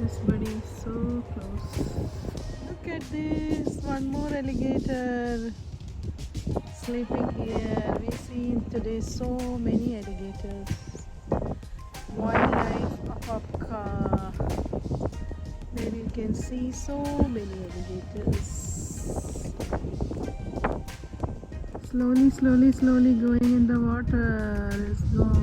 close, buddy, so close. Look at this, one more alligator sleeping here. We see today so many alligators. Wildlife apopka. There you can see so many alligators. Slowly, slowly, slowly going in the water. Let's go.